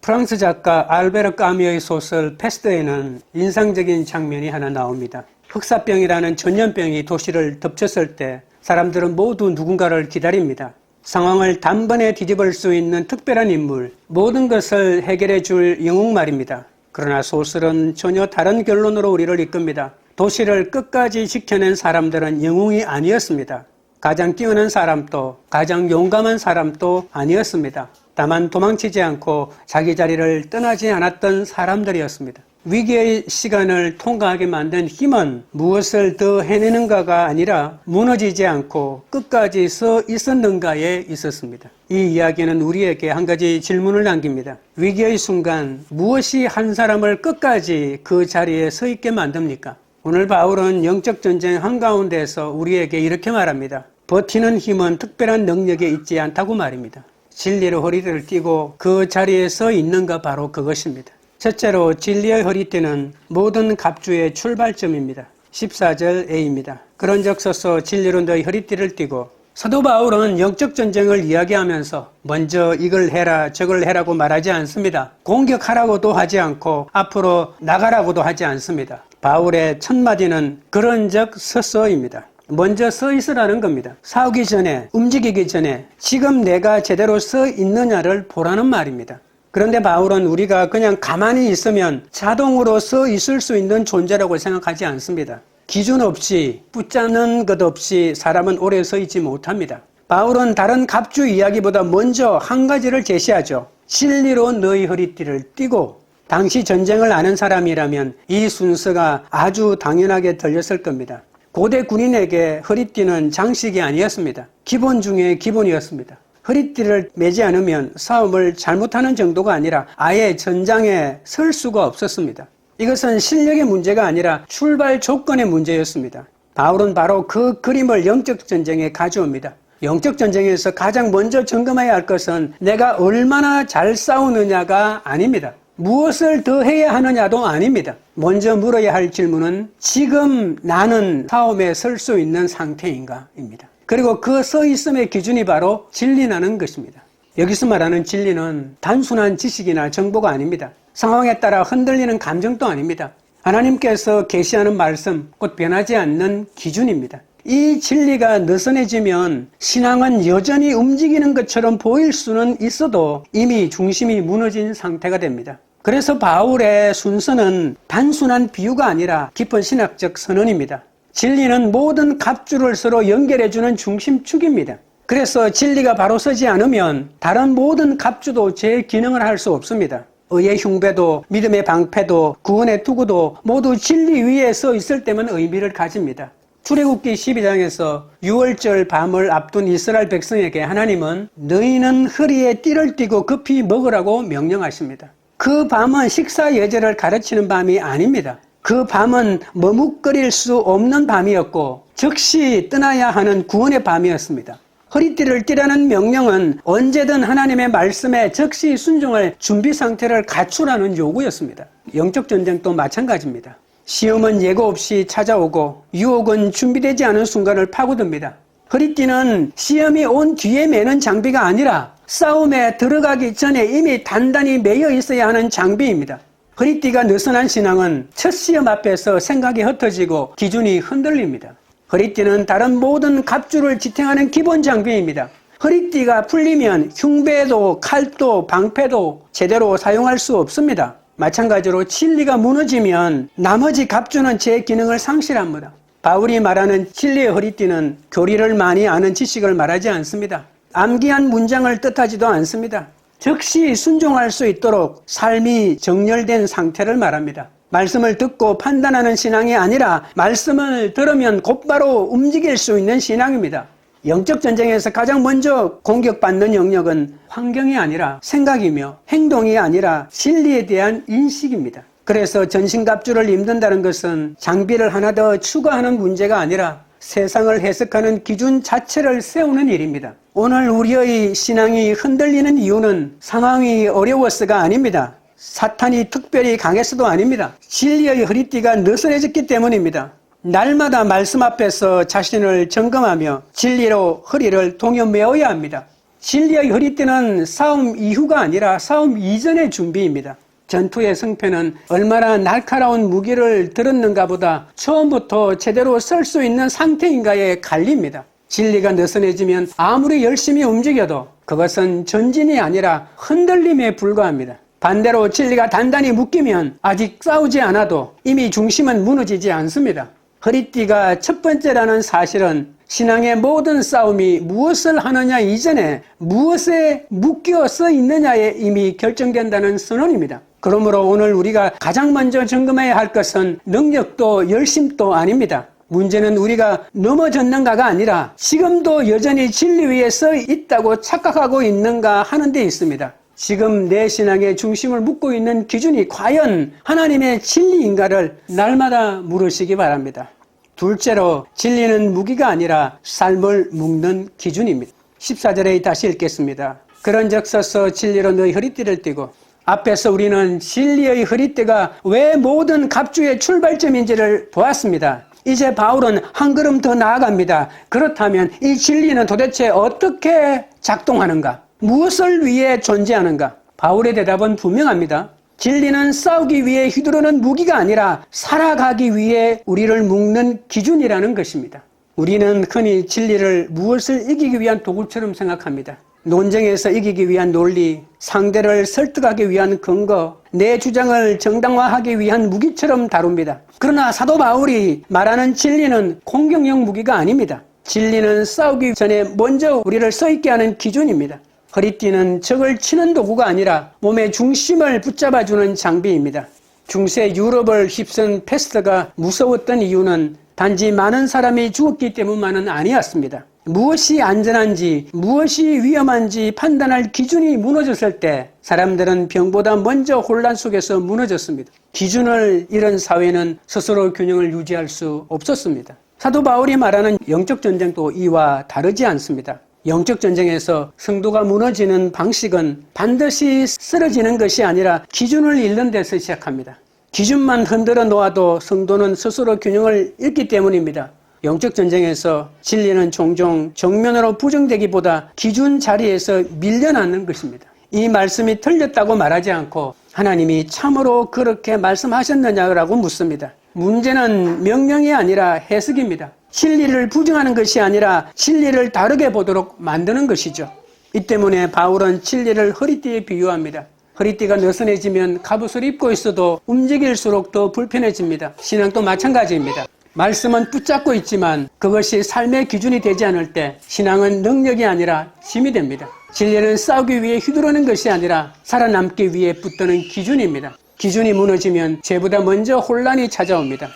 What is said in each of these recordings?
프랑스 작가 알베르 까뮈의 소설 페스트에는 인상적인 장면이 하나 나옵니다. 흑사병이라는 전염병이 도시를 덮쳤을 때 사람들은 모두 누군가를 기다립니다. 상황을 단번에 뒤집을 수 있는 특별한 인물, 모든 것을 해결해 줄 영웅 말입니다. 그러나 소설은 전혀 다른 결론으로 우리를 이끕니다. 도시를 끝까지 지켜낸 사람들은 영웅이 아니었습니다. 가장 뛰어난 사람도 가장 용감한 사람도 아니었습니다. 다만 도망치지 않고 자기 자리를 떠나지 않았던 사람들이었습니다. 위기의 시간을 통과하게 만든 힘은 무엇을 더 해내는가가 아니라 무너지지 않고 끝까지 서 있었는가에 있었습니다. 이 이야기는 우리에게 한 가지 질문을 남깁니다. 위기의 순간 무엇이 한 사람을 끝까지 그 자리에 서 있게 만듭니까? 오늘 바울은 영적 전쟁 한가운데서 우리에게 이렇게 말합니다. 버티는 힘은 특별한 능력에 있지 않다고 말입니다. 진리로 허리를 띠고 그 자리에 서 있는가 바로 그것입니다. 첫째로 진리의 허리띠는 모든 갑주의 출발점입니다. 14절 A입니다. 그런적서서 진리로 너희 허리띠를 띠고. 사도 바울은 영적 전쟁을 이야기하면서 먼저 이걸 해라 저걸 해라고 말하지 않습니다. 공격하라고도 하지 않고 앞으로 나가라고도 하지 않습니다. 바울의 첫 마디는 그런적서서입니다. 먼저 서 있으라는 겁니다. 싸우기 전에, 움직이기 전에 지금 내가 제대로 서 있느냐를 보라는 말입니다. 그런데 바울은 우리가 그냥 가만히 있으면 자동으로 서 있을 수 있는 존재라고 생각하지 않습니다. 기준 없이, 붙잡는 것 없이 사람은 오래 서 있지 못합니다. 바울은 다른 갑주 이야기보다 먼저 한 가지를 제시하죠. 진리로 너희 허리띠를 띠고. 당시 전쟁을 아는 사람이라면 이 순서가 아주 당연하게 들렸을 겁니다. 고대 군인에게 허리띠는 장식이 아니었습니다. 기본 중에 기본이었습니다. 허리띠를 매지 않으면 싸움을 잘못하는 정도가 아니라 아예 전장에 설 수가 없었습니다. 이것은 실력의 문제가 아니라 출발 조건의 문제였습니다. 바울은 바로 그 그림을 영적 전쟁에 가져옵니다. 영적 전쟁에서 가장 먼저 점검해야 할 것은 내가 얼마나 잘 싸우느냐가 아닙니다. 무엇을 더 해야 하느냐도 아닙니다. 먼저 물어야 할 질문은 지금 나는 싸움에 설 수 있는 상태인가? 입니다. 그리고 그 서 있음의 기준이 바로 진리라는 것입니다. 여기서 말하는 진리는 단순한 지식이나 정보가 아닙니다. 상황에 따라 흔들리는 감정도 아닙니다. 하나님께서 계시하는 말씀, 곧 변하지 않는 기준입니다. 이 진리가 느슨해지면 신앙은 여전히 움직이는 것처럼 보일 수는 있어도 이미 중심이 무너진 상태가 됩니다. 그래서 바울의 순서는 단순한 비유가 아니라 깊은 신학적 선언입니다. 진리는 모든 갑주를 서로 연결해주는 중심축입니다. 그래서 진리가 바로 서지 않으면 다른 모든 갑주도 제 기능을 할 수 없습니다. 의의 흉배도 믿음의 방패도 구원의 투구도 모두 진리 위에 서 있을 때만 의미를 가집니다. 출애굽기 12장에서 6월절 밤을 앞둔 이스라엘 백성에게 하나님은 너희는 허리에 띠를 띠고 급히 먹으라고 명령하십니다. 그 밤은 식사 예절을 가르치는 밤이 아닙니다. 그 밤은 머뭇거릴 수 없는 밤이었고 즉시 떠나야 하는 구원의 밤이었습니다. 허리띠를 띠라는 명령은 언제든 하나님의 말씀에 즉시 순종할 준비 상태를 갖추라는 요구였습니다. 영적 전쟁도 마찬가지입니다. 시험은 예고 없이 찾아오고 유혹은 준비되지 않은 순간을 파고듭니다. 허리띠는 시험이 온 뒤에 매는 장비가 아니라 싸움에 들어가기 전에 이미 단단히 매여 있어야 하는 장비입니다. 허리띠가 느슨한 신앙은 첫 시험 앞에서 생각이 흩어지고 기준이 흔들립니다. 허리띠는 다른 모든 갑주를 지탱하는 기본 장비입니다. 허리띠가 풀리면 흉배도 칼도 방패도 제대로 사용할 수 없습니다. 마찬가지로 진리가 무너지면 나머지 갑주는 제 기능을 상실합니다. 바울이 말하는 진리의 허리띠는 교리를 많이 아는 지식을 말하지 않습니다. 암기한 문장을 뜻하지도 않습니다. 즉시 순종할 수 있도록 삶이 정렬된 상태를 말합니다. 말씀을 듣고 판단하는 신앙이 아니라 말씀을 들으면 곧바로 움직일 수 있는 신앙입니다. 영적 전쟁에서 가장 먼저 공격받는 영역은 환경이 아니라 생각이며 행동이 아니라 진리에 대한 인식입니다. 그래서 전신갑주를 입는다는 것은 장비를 하나 더 추가하는 문제가 아니라 세상을 해석하는 기준 자체를 세우는 일입니다. 오늘 우리의 신앙이 흔들리는 이유는 상황이 어려워서가 아닙니다. 사탄이 특별히 강해서도 아닙니다. 진리의 허리띠가 느슨해졌기 때문입니다. 날마다 말씀 앞에서 자신을 점검하며 진리로 허리를 동여 메어야 합니다. 진리의 허리띠는 싸움 이후가 아니라 싸움 이전의 준비입니다. 전투의 승패는 얼마나 날카로운 무기를 들었는가 보다 처음부터 제대로 쓸 수 있는 상태인가에 갈립니다. 진리가 느슨해지면 아무리 열심히 움직여도 그것은 전진이 아니라 흔들림에 불과합니다. 반대로 진리가 단단히 묶이면 아직 싸우지 않아도 이미 중심은 무너지지 않습니다. 허리띠가 첫 번째라는 사실은 신앙의 모든 싸움이 무엇을 하느냐 이전에 무엇에 묶여서 있느냐에 이미 결정된다는 선언입니다. 그러므로 오늘 우리가 가장 먼저 점검해야 할 것은 능력도 열심도 아닙니다. 문제는 우리가 넘어졌는가가 아니라 지금도 여전히 진리 위에 서 있다고 착각하고 있는가 하는 데 있습니다. 지금 내 신앙의 중심을 묶고 있는 기준이 과연 하나님의 진리인가를 날마다 물으시기 바랍니다. 둘째로 진리는 무기가 아니라 삶을 묶는 기준입니다. 14절에 다시 읽겠습니다. 그런즉 서서 진리로 너희 허리띠를 띠고. 앞에서 우리는 진리의 허리띠가 왜 모든 갑주의 출발점인지를 보았습니다. 이제 바울은 한 걸음 더 나아갑니다. 그렇다면 이 진리는 도대체 어떻게 작동하는가? 무엇을 위해 존재하는가? 바울의 대답은 분명합니다. 진리는 싸우기 위해 휘두르는 무기가 아니라 살아가기 위해 우리를 묶는 기준이라는 것입니다. 우리는 흔히 진리를 무엇을 이기기 위한 도구처럼 생각합니다. 논쟁에서 이기기 위한 논리, 상대를 설득하기 위한 근거, 내 주장을 정당화하기 위한 무기처럼 다룹니다. 그러나 사도 바울이 말하는 진리는 공격용 무기가 아닙니다. 진리는 싸우기 전에 먼저 우리를 서 있게 하는 기준입니다. 허리띠는 적을 치는 도구가 아니라 몸의 중심을 붙잡아주는 장비입니다. 중세 유럽을 휩쓴 패스트가 무서웠던 이유는 단지 많은 사람이 죽었기 때문만은 아니었습니다. 무엇이 안전한지 무엇이 위험한지 판단할 기준이 무너졌을 때 사람들은 병보다 먼저 혼란 속에서 무너졌습니다. 기준을 잃은 사회는 스스로 균형을 유지할 수 없었습니다. 사도 바울이 말하는 영적 전쟁도 이와 다르지 않습니다. 영적 전쟁에서 성도가 무너지는 방식은 반드시 쓰러지는 것이 아니라 기준을 잃는 데서 시작합니다. 기준만 흔들어 놓아도 성도는 스스로 균형을 잃기 때문입니다. 영적 전쟁에서 진리는 종종 정면으로 부정되기보다 기준 자리에서 밀려나는 것입니다. 이 말씀이 틀렸다고 말하지 않고 하나님이 참으로 그렇게 말씀하셨느냐고 묻습니다. 문제는 명령이 아니라 해석입니다. 진리를 부정하는 것이 아니라 진리를 다르게 보도록 만드는 것이죠. 이 때문에 바울은 진리를 허리띠에 비유합니다. 허리띠가 느슨해지면 갑옷을 입고 있어도 움직일수록 더 불편해집니다. 신앙도 마찬가지입니다. 말씀은 붙잡고 있지만 그것이 삶의 기준이 되지 않을 때 신앙은 능력이 아니라 짐이 됩니다. 진리는 싸우기 위해 휘두르는 것이 아니라 살아남기 위해 붙드는 기준입니다. 기준이 무너지면 죄보다 먼저 혼란이 찾아옵니다.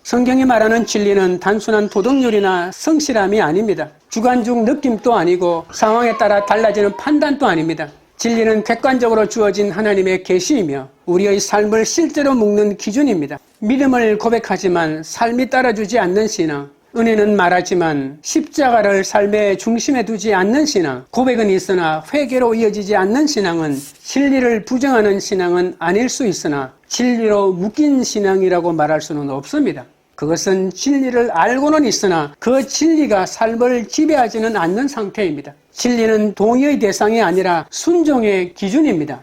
성경이 말하는 진리는 단순한 도덕률이나 성실함이 아닙니다. 주관적 느낌도 아니고 상황에 따라 달라지는 판단도 아닙니다. 진리는 객관적으로 주어진 하나님의 계시이며 우리의 삶을 실제로 묶는 기준입니다. 믿음을 고백하지만 삶이 따라주지 않는 신앙, 은혜는 말하지만 십자가를 삶의 중심에 두지 않는 신앙, 고백은 있으나 회개로 이어지지 않는 신앙은 진리를 부정하는 신앙은 아닐 수 있으나 진리로 묶인 신앙이라고 말할 수는 없습니다. 그것은 진리를 알고는 있으나 그 진리가 삶을 지배하지는 않는 상태입니다. 진리는 동의의 대상이 아니라 순종의 기준입니다.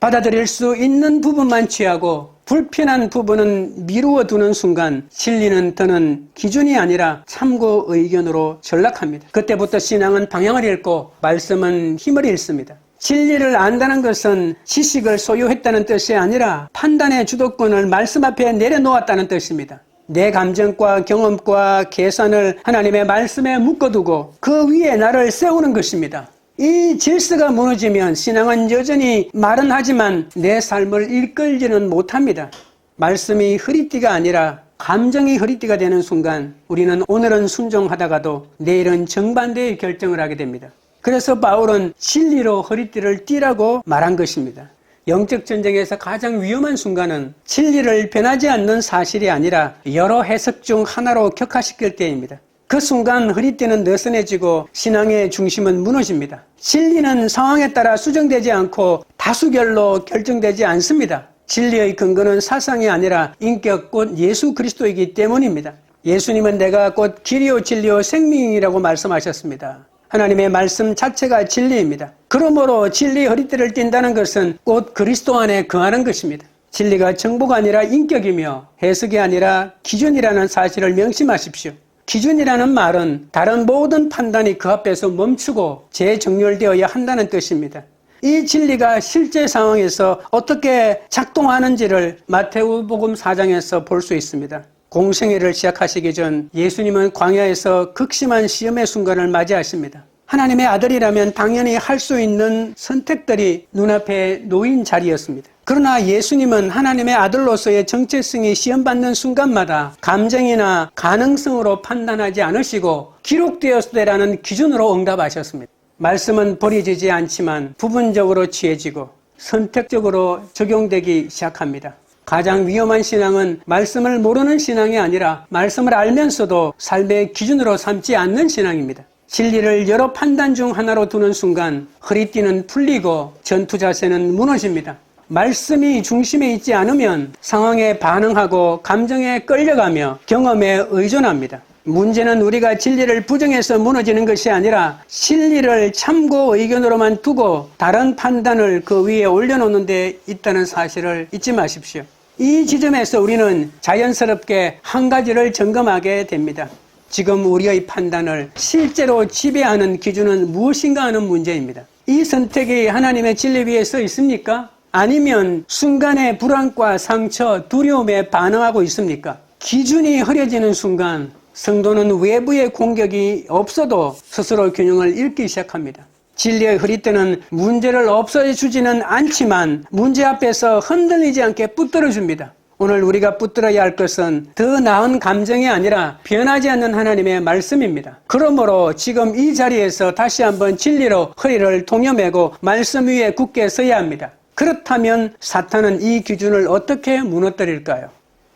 받아들일 수 있는 부분만 취하고 불편한 부분은 미루어 두는 순간 진리는 더는 기준이 아니라 참고 의견으로 전락합니다. 그때부터 신앙은 방향을 잃고 말씀은 힘을 잃습니다. 진리를 안다는 것은 지식을 소유했다는 뜻이 아니라 판단의 주도권을 말씀 앞에 내려놓았다는 뜻입니다. 내 감정과 경험과 계산을 하나님의 말씀에 묶어두고 그 위에 나를 세우는 것입니다. 이 질서가 무너지면 신앙은 여전히 말은 하지만 내 삶을 이끌지는 못합니다. 말씀이 허리띠가 아니라 감정이 허리띠가 되는 순간 우리는 오늘은 순종하다가도 내일은 정반대의 결정을 하게 됩니다. 그래서 바울은 진리로 허리띠를 띠라고 말한 것입니다. 영적 전쟁에서 가장 위험한 순간은 진리를 변하지 않는 사실이 아니라 여러 해석 중 하나로 격화시킬 때입니다. 그 순간 허리띠는 느슨해지고 신앙의 중심은 무너집니다. 진리는 상황에 따라 수정되지 않고 다수결로 결정되지 않습니다. 진리의 근거는 사상이 아니라 인격 곧 예수 그리스도이기 때문입니다. 예수님은 내가 곧 길이요 진리요 생명이라고 말씀하셨습니다. 하나님의 말씀 자체가 진리입니다. 그러므로 진리의 허리띠를 띈다는 것은 곧 그리스도 안에 거하는 것입니다. 진리가 정보가 아니라 인격이며 해석이 아니라 기준이라는 사실을 명심하십시오. 기준이라는 말은 다른 모든 판단이 그 앞에서 멈추고 재정렬되어야 한다는 뜻입니다. 이 진리가 실제 상황에서 어떻게 작동하는지를 마태복음 4장에서 볼 수 있습니다. 공생애를 시작하시기 전 예수님은 광야에서 극심한 시험의 순간을 맞이하십니다. 하나님의 아들이라면 당연히 할 수 있는 선택들이 눈앞에 놓인 자리였습니다. 그러나 예수님은 하나님의 아들로서의 정체성이 시험받는 순간마다 감정이나 가능성으로 판단하지 않으시고 기록되었을 때라는 기준으로 응답하셨습니다. 말씀은 버려지지 않지만 부분적으로 취해지고 선택적으로 적용되기 시작합니다. 가장 위험한 신앙은 말씀을 모르는 신앙이 아니라 말씀을 알면서도 삶의 기준으로 삼지 않는 신앙입니다. 진리를 여러 판단 중 하나로 두는 순간 허리띠는 풀리고 전투 자세는 무너집니다. 말씀이 중심에 있지 않으면 상황에 반응하고 감정에 끌려가며 경험에 의존합니다. 문제는 우리가 진리를 부정해서 무너지는 것이 아니라 진리를 참고 의견으로만 두고 다른 판단을 그 위에 올려놓는 데 있다는 사실을 잊지 마십시오. 이 지점에서 우리는 자연스럽게 한 가지를 점검하게 됩니다. 지금 우리의 판단을 실제로 지배하는 기준은 무엇인가 하는 문제입니다. 이 선택이 하나님의 진리 위에 서 있습니까? 아니면 순간의 불안과 상처, 두려움에 반응하고 있습니까? 기준이 흐려지는 순간 성도는 외부의 공격이 없어도 스스로 균형을 잃기 시작합니다. 진리의 흐릿대는 문제를 없애주지는 않지만 문제 앞에서 흔들리지 않게 붙들어줍니다. 오늘 우리가 붙들어야 할 것은 더 나은 감정이 아니라 변하지 않는 하나님의 말씀입니다. 그러므로 지금 이 자리에서 다시 한번 진리로 허리를 동여매고 말씀 위에 굳게 서야 합니다. 그렇다면 사탄은 이 기준을 어떻게 무너뜨릴까요?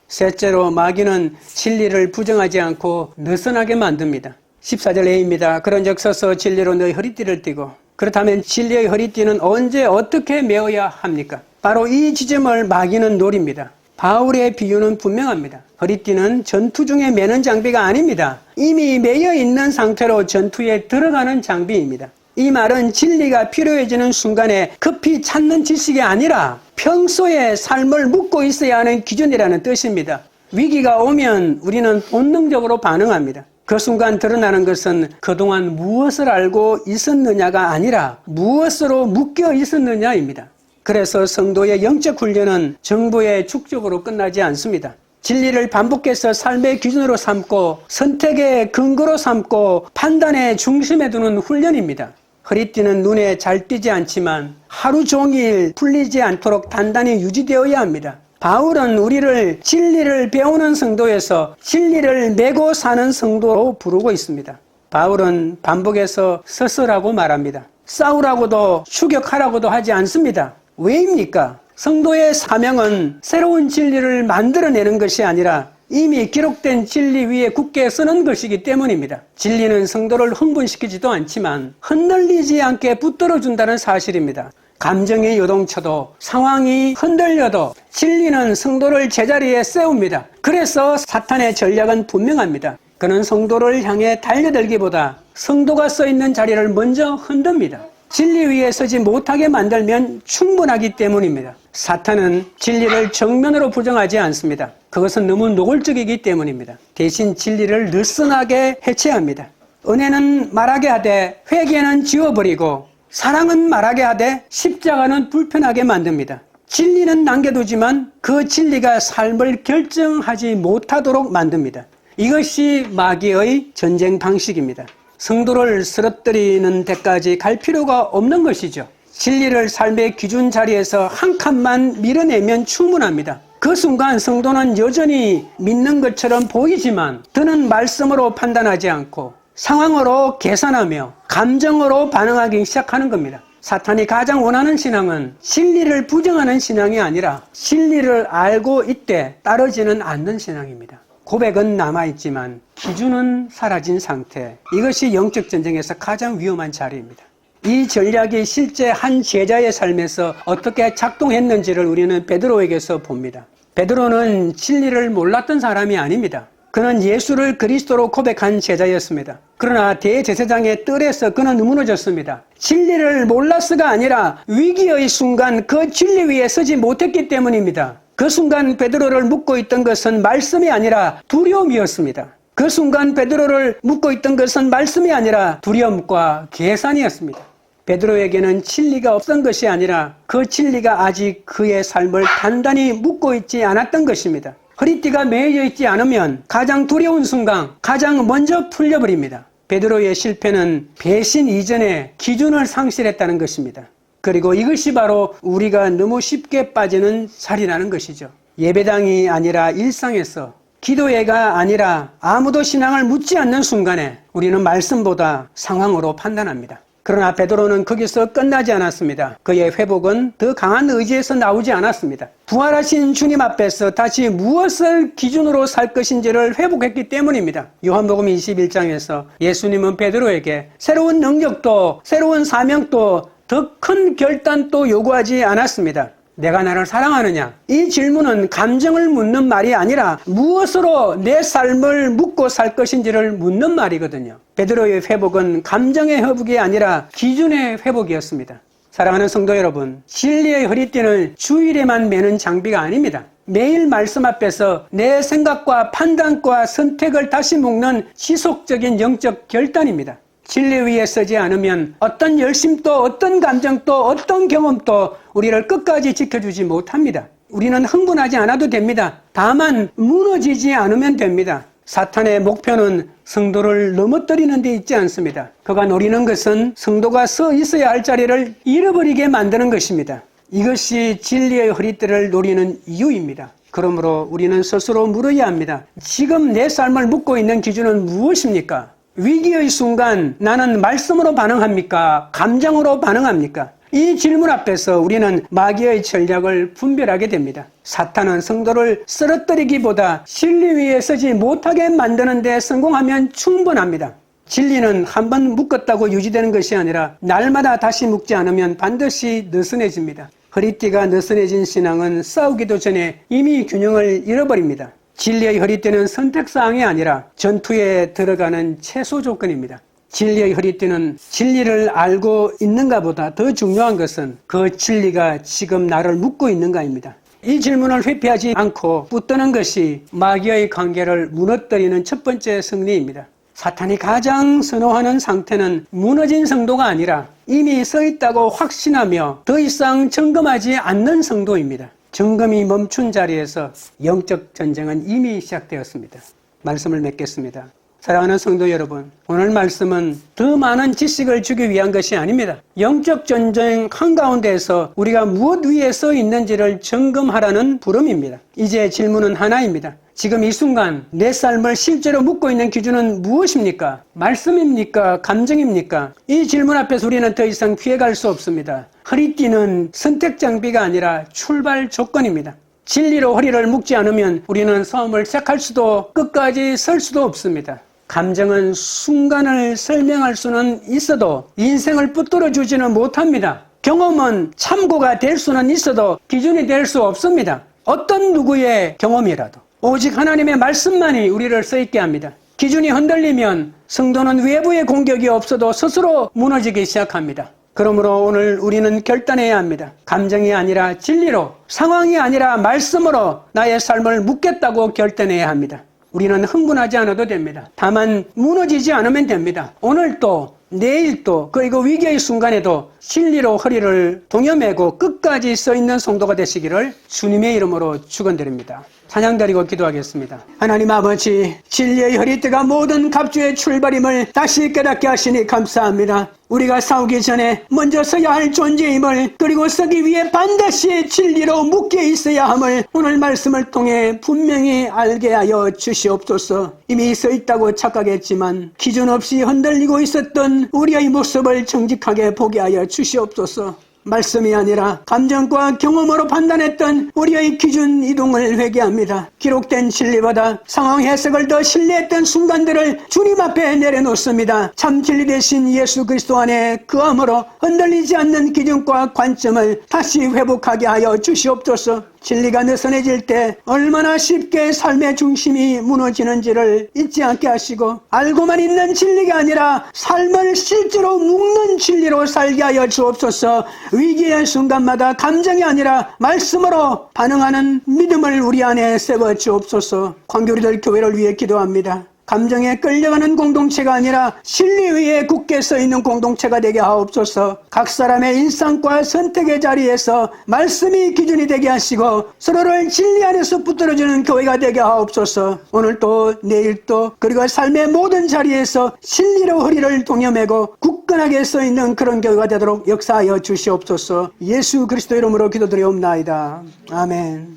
셋째로 마귀는 진리를 부정하지 않고 느슨하게 만듭니다. 14절 A입니다. 그런즉 서서 진리로 너희 허리띠를 띠고. 그렇다면 진리의 허리띠는 언제 어떻게 메어야 합니까? 바로 이 지점을 마귀는 노립니다. 바울의 비유는 분명합니다. 허리띠는 전투 중에 매는 장비가 아닙니다. 이미 매여 있는 상태로 전투에 들어가는 장비입니다. 이 말은 진리가 필요해지는 순간에 급히 찾는 지식이 아니라 평소에 삶을 묻고 있어야 하는 기준이라는 뜻입니다. 위기가 오면 우리는 본능적으로 반응합니다. 그 순간 드러나는 것은 그동안 무엇을 알고 있었느냐가 아니라 무엇으로 묶여 있었느냐입니다. 그래서 성도의 영적 훈련은 정보의 축적으로 끝나지 않습니다. 진리를 반복해서 삶의 기준으로 삼고 선택의 근거로 삼고 판단의 중심에 두는 훈련입니다. 허리띠는 눈에 잘 띄지 않지만 하루 종일 풀리지 않도록 단단히 유지되어야 합니다. 바울은 우리를 진리를 배우는 성도에서 진리를 메고 사는 성도로 부르고 있습니다. 바울은 반복해서 서서라고 말합니다. 싸우라고도 추격하라고도 하지 않습니다. 왜입니까? 성도의 사명은 새로운 진리를 만들어내는 것이 아니라 이미 기록된 진리 위에 굳게 서는 것이기 때문입니다. 진리는 성도를 흥분시키지도 않지만 흔들리지 않게 붙들어준다는 사실입니다. 감정이 요동쳐도 상황이 흔들려도 진리는 성도를 제자리에 세웁니다. 그래서 사탄의 전략은 분명합니다. 그는 성도를 향해 달려들기보다 성도가 서 있는 자리를 먼저 흔듭니다. 진리 위에 서지 못하게 만들면 충분하기 때문입니다. 사탄은 진리를 정면으로 부정하지 않습니다. 그것은 너무 노골적이기 때문입니다. 대신 진리를 느슨하게 해체합니다. 은혜는 말하게 하되 회개는 지워버리고 사랑은 말하게 하되 십자가는 불편하게 만듭니다. 진리는 남겨두지만 그 진리가 삶을 결정하지 못하도록 만듭니다. 이것이 마귀의 전쟁 방식입니다. 성도를 쓰러뜨리는 데까지 갈 필요가 없는 것이죠. 진리를 삶의 기준 자리에서 한 칸만 밀어내면 충분합니다. 그 순간 성도는 여전히 믿는 것처럼 보이지만 드는 말씀으로 판단하지 않고 상황으로 계산하며 감정으로 반응하기 시작하는 겁니다. 사탄이 가장 원하는 신앙은 진리를 부정하는 신앙이 아니라 진리를 알고 있되 따르지는 않는 신앙입니다. 고백은 남아있지만 기준은 사라진 상태. 이것이 영적 전쟁에서 가장 위험한 자리입니다. 이 전략이 실제 한 제자의 삶에서 어떻게 작동했는지를 우리는 베드로에게서 봅니다. 베드로는 진리를 몰랐던 사람이 아닙니다. 그는 예수를 그리스도로 고백한 제자였습니다. 그러나 대제사장의 뜰에서 그는 무너졌습니다. 진리를 몰라서가 아니라 위기의 순간 그 진리 위에 서지 못했기 때문입니다. 그 순간 베드로를 묶고 있던 것은 말씀이 아니라 두려움이었습니다. 그 순간 베드로를 묶고 있던 것은 말씀이 아니라 두려움과 계산이었습니다. 베드로에게는 진리가 없던 것이 아니라 그 진리가 아직 그의 삶을 단단히 묶고 있지 않았던 것입니다. 허리띠가 매여져 있지 않으면 가장 두려운 순간 가장 먼저 풀려버립니다. 베드로의 실패는 배신 이전에 기준을 상실했다는 것입니다. 그리고 이것이 바로 우리가 너무 쉽게 빠지는 자리라는 것이죠. 예배당이 아니라 일상에서, 기도회가 아니라 아무도 신앙을 묻지 않는 순간에 우리는 말씀보다 상황으로 판단합니다. 그러나 베드로는 거기서 끝나지 않았습니다. 그의 회복은 더 강한 의지에서 나오지 않았습니다. 부활하신 주님 앞에서 다시 무엇을 기준으로 살 것인지를 회복했기 때문입니다. 요한복음 21장에서 예수님은 베드로에게 새로운 능력도 새로운 사명도 더 큰 결단도 요구하지 않았습니다. 내가 나를 사랑하느냐? 이 질문은 감정을 묻는 말이 아니라 무엇으로 내 삶을 묻고 살 것인지를 묻는 말이거든요. 베드로의 회복은 감정의 회복이 아니라 기준의 회복이었습니다. 사랑하는 성도 여러분, 진리의 허리띠는 주일에만 매는 장비가 아닙니다. 매일 말씀 앞에서 내 생각과 판단과 선택을 다시 묶는 지속적인 영적 결단입니다. 진리 위에 서지 않으면 어떤 열심도 어떤 감정도 어떤 경험도 우리를 끝까지 지켜주지 못합니다. 우리는 흥분하지 않아도 됩니다. 다만 무너지지 않으면 됩니다. 사탄의 목표는 성도를 넘어뜨리는 데 있지 않습니다. 그가 노리는 것은 성도가 서 있어야 할 자리를 잃어버리게 만드는 것입니다. 이것이 진리의 허리띠를 노리는 이유입니다. 그러므로 우리는 스스로 물어야 합니다. 지금 내 삶을 묻고 있는 기준은 무엇입니까? 위기의 순간 나는 말씀으로 반응합니까? 감정으로 반응합니까? 이 질문 앞에서 우리는 마귀의 전략을 분별하게 됩니다. 사탄은 성도를 쓰러뜨리기보다 진리 위에 서지 못하게 만드는 데 성공하면 충분합니다. 진리는 한번 묶었다고 유지되는 것이 아니라 날마다 다시 묶지 않으면 반드시 느슨해집니다. 허리띠가 느슨해진 신앙은 싸우기도 전에 이미 균형을 잃어버립니다. 진리의 허리띠는 선택사항이 아니라 전투에 들어가는 최소 조건입니다. 진리의 허리띠는 진리를 알고 있는가 보다 더 중요한 것은 그 진리가 지금 나를 묶고 있는가입니다. 이 질문을 회피하지 않고 붙드는 것이 마귀의 관계를 무너뜨리는 첫 번째 승리입니다. 사탄이 가장 선호하는 상태는 무너진 성도가 아니라 이미 서 있다고 확신하며 더 이상 점검하지 않는 성도입니다. 점검이 멈춘 자리에서 영적 전쟁은 이미 시작되었습니다. 말씀을 맺겠습니다. 사랑하는 성도 여러분, 오늘 말씀은 더 많은 지식을 주기 위한 것이 아닙니다. 영적 전쟁 한가운데에서 우리가 무엇 위에 서 있는지를 점검하라는 부름입니다. 이제 질문은 하나입니다. 지금 이 순간 내 삶을 실제로 묻고 있는 기준은 무엇입니까? 말씀입니까? 감정입니까? 이 질문 앞에서 우리는 더 이상 피해갈 수 없습니다. 허리띠는 선택 장비가 아니라 출발 조건입니다. 진리로 허리를 묶지 않으면 우리는 싸움을 시작할 수도 끝까지 설 수도 없습니다. 감정은 순간을 설명할 수는 있어도 인생을 붙들어 주지는 못합니다. 경험은 참고가 될 수는 있어도 기준이 될 수 없습니다. 어떤 누구의 경험이라도 오직 하나님의 말씀만이 우리를 서 있게 합니다. 기준이 흔들리면 성도는 외부의 공격이 없어도 스스로 무너지기 시작합니다. 그러므로 오늘 우리는 결단해야 합니다. 감정이 아니라 진리로, 상황이 아니라 말씀으로 나의 삶을 묻겠다고 결단해야 합니다. 우리는 흥분하지 않아도 됩니다. 다만 무너지지 않으면 됩니다. 오늘도 내일도 그리고 위기의 순간에도 진리로 허리를 동여매고 끝까지 서 있는 성도가 되시기를 주님의 이름으로 축원드립니다. 찬양 드리고 기도하겠습니다. 하나님 아버지, 진리의 허리띠가 모든 갑주의 출발임을 다시 깨닫게 하시니 감사합니다. 우리가 싸우기 전에 먼저 서야 할 존재임을, 그리고 서기 위해 반드시 진리로 묶여 있어야 함을 오늘 말씀을 통해 분명히 알게 하여 주시옵소서. 이미 서 있다고 착각했지만 기준 없이 흔들리고 있었던 우리의 모습을 정직하게 보게 하여 주시옵소서. 말씀이 아니라 감정과 경험으로 판단했던 우리의 기준 이동을 회개합니다. 기록된 진리보다 상황 해석을 더 신뢰했던 순간들을 주님 앞에 내려놓습니다. 참 진리 되신 예수 그리스도 안에 그함으로 흔들리지 않는 기준과 관점을 다시 회복하게 하여 주시옵소서. 진리가 느슨해질 때 얼마나 쉽게 삶의 중심이 무너지는지를 잊지 않게 하시고 알고만 있는 진리가 아니라 삶을 실제로 묵는 진리로 살게 하여 주옵소서. 위기의 순간마다 감정이 아니라 말씀으로 반응하는 믿음을 우리 안에 세워 주옵소서. 광교리들 교회를 위해 기도합니다. 감정에 끌려가는 공동체가 아니라 진리 위에 굳게 서 있는 공동체가 되게 하옵소서. 각 사람의 일상과 선택의 자리에서 말씀이 기준이 되게 하시고 서로를 진리 안에서 붙들어주는 교회가 되게 하옵소서. 오늘도 내일도 그리고 삶의 모든 자리에서 진리로 허리를 동여매고 굳건하게 서 있는 그런 교회가 되도록 역사하여 주시옵소서. 예수 그리스도 이름으로 기도드리옵나이다. 아멘.